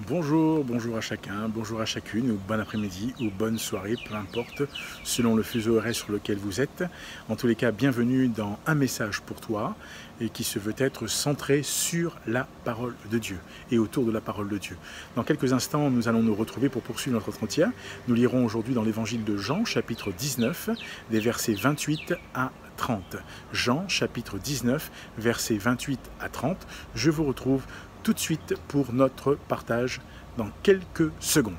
Bonjour, bonjour à chacun, bonjour à chacune, ou bon après-midi, ou bonne soirée, peu importe, selon le fuseau horaire sur lequel vous êtes. En tous les cas, bienvenue dans Un message pour toi, et qui se veut être centré sur la parole de Dieu, et autour de la parole de Dieu. Dans quelques instants, nous allons nous retrouver pour poursuivre notre entretien. Nous lirons aujourd'hui dans l'évangile de Jean, chapitre 19, des versets 28 à 30. Jean, chapitre 19, versets 28 à 30. Je vous retrouve tout de suite pour notre partage dans quelques secondes.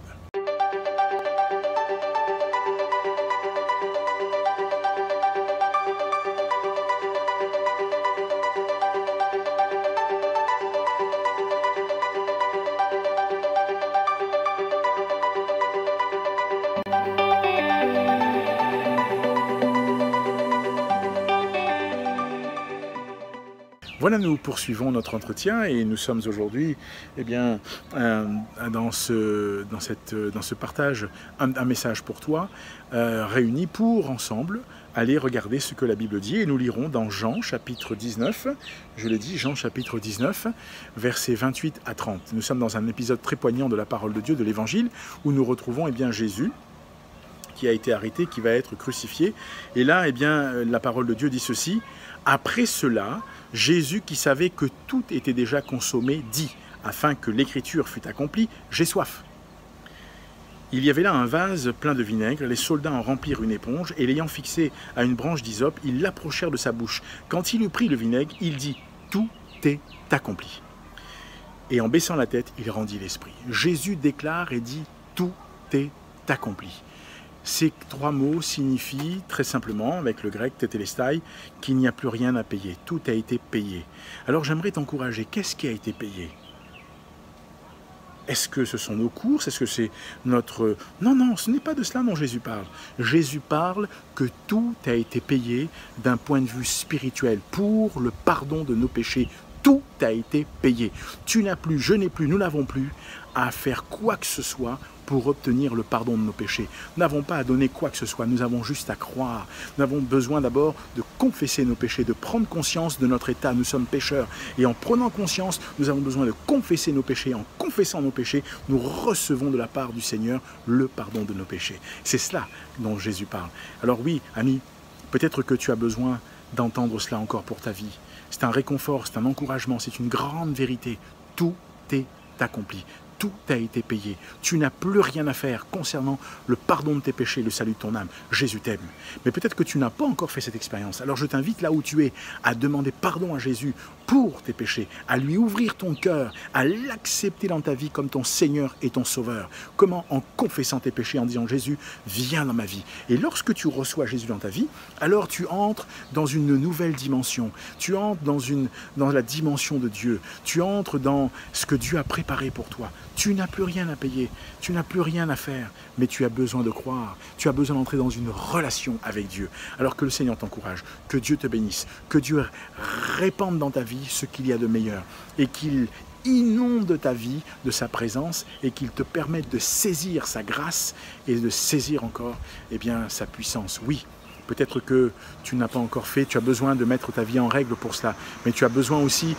Voilà, nous poursuivons notre entretien et nous sommes aujourd'hui dans ce partage, un message pour toi, réunis pour ensemble aller regarder ce que la Bible dit. Et nous lirons dans Jean chapitre 19, je l'ai dit, Jean chapitre 19, versets 28 à 30. Nous sommes dans un épisode très poignant de la parole de Dieu, de l'Évangile, où nous retrouvons Jésus, qui a été arrêté, qui va être crucifié. Et là, la parole de Dieu dit ceci: après cela, Jésus, qui savait que tout était déjà consommé, dit, afin que l'écriture fût accomplie, j'ai soif. Il y avait là un vase plein de vinaigre, les soldats en remplirent une éponge, et l'ayant fixé à une branche d'hysope, ils l'approchèrent de sa bouche. Quand il eut pris le vinaigre, il dit, tout est accompli. Et en baissant la tête, il rendit l'esprit. Jésus déclare et dit, tout est accompli. Ces trois mots signifient très simplement, avec le grec tétélestai, qu'il n'y a plus rien à payer. Tout a été payé. Alors j'aimerais t'encourager. Qu'est-ce qui a été payé? Est-ce que ce sont nos courses? Est-ce que c'est notre... Non, ce n'est pas de cela dont Jésus parle. Jésus parle que tout a été payé d'un point de vue spirituel pour le pardon de nos péchés. Tout a été payé. Tu n'as plus, je n'ai plus, nous n'avons plus à faire quoi que ce soit pour obtenir le pardon de nos péchés. Nous n'avons pas à donner quoi que ce soit, nous avons juste à croire. Nous avons besoin d'abord de confesser nos péchés, de prendre conscience de notre état. Nous sommes pécheurs et en prenant conscience, nous avons besoin de confesser nos péchés. En confessant nos péchés, nous recevons de la part du Seigneur le pardon de nos péchés. C'est cela dont Jésus parle. Alors oui, ami, peut-être que tu as besoin d'entendre cela encore pour ta vie. C'est un réconfort, c'est un encouragement, c'est une grande vérité. Tout est accompli. Tout a été payé. Tu n'as plus rien à faire concernant le pardon de tes péchés, le salut de ton âme. Jésus t'aime. Mais peut-être que tu n'as pas encore fait cette expérience. Alors je t'invite là où tu es à demander pardon à Jésus pour tes péchés, à lui ouvrir ton cœur, à l'accepter dans ta vie comme ton Seigneur et ton Sauveur. Comment? En confessant tes péchés, en disant Jésus, viens dans ma vie. Et lorsque tu reçois Jésus dans ta vie, alors tu entres dans une nouvelle dimension. Tu entres dans la dimension de Dieu. Tu entres dans ce que Dieu a préparé pour toi. Tu n'as plus rien à payer, tu n'as plus rien à faire, mais tu as besoin de croire, tu as besoin d'entrer dans une relation avec Dieu. Alors que le Seigneur t'encourage, que Dieu te bénisse, que Dieu répande dans ta vie ce qu'il y a de meilleur et qu'il inonde ta vie de sa présence et qu'il te permette de saisir sa grâce et de saisir encore sa puissance. Oui. Peut-être que tu n'as pas encore fait, tu as besoin de mettre ta vie en règle pour cela. Mais tu as besoin aussi,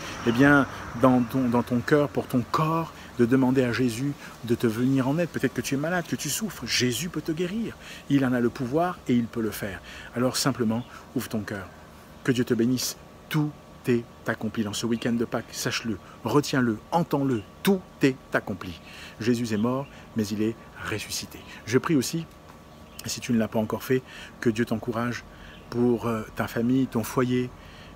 dans ton cœur, pour ton corps, de demander à Jésus de te venir en aide. Peut-être que tu es malade, que tu souffres. Jésus peut te guérir. Il en a le pouvoir et il peut le faire. Alors simplement, ouvre ton cœur. Que Dieu te bénisse. Tout est accompli dans ce week-end de Pâques. Sache-le, retiens-le, entends-le. Tout est accompli. Jésus est mort, mais il est ressuscité. Je prie aussi, si tu ne l'as pas encore fait, que Dieu t'encourage pour ta famille, ton foyer.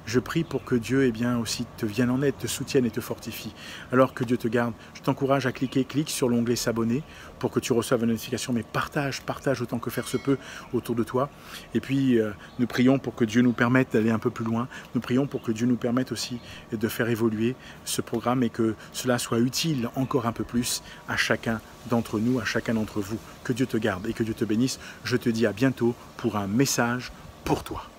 Je prie pour que Dieu aussi te vienne en aide, te soutienne et te fortifie. Alors que Dieu te garde, je t'encourage à clique sur l'onglet s'abonner pour que tu reçoives une notification, mais partage autant que faire se peut autour de toi. Et puis nous prions pour que Dieu nous permette d'aller un peu plus loin. Nous prions pour que Dieu nous permette aussi de faire évoluer ce programme et que cela soit utile encore un peu plus à chacun d'entre nous, à chacun d'entre vous. Que Dieu te garde et que Dieu te bénisse. Je te dis à bientôt pour un message pour toi.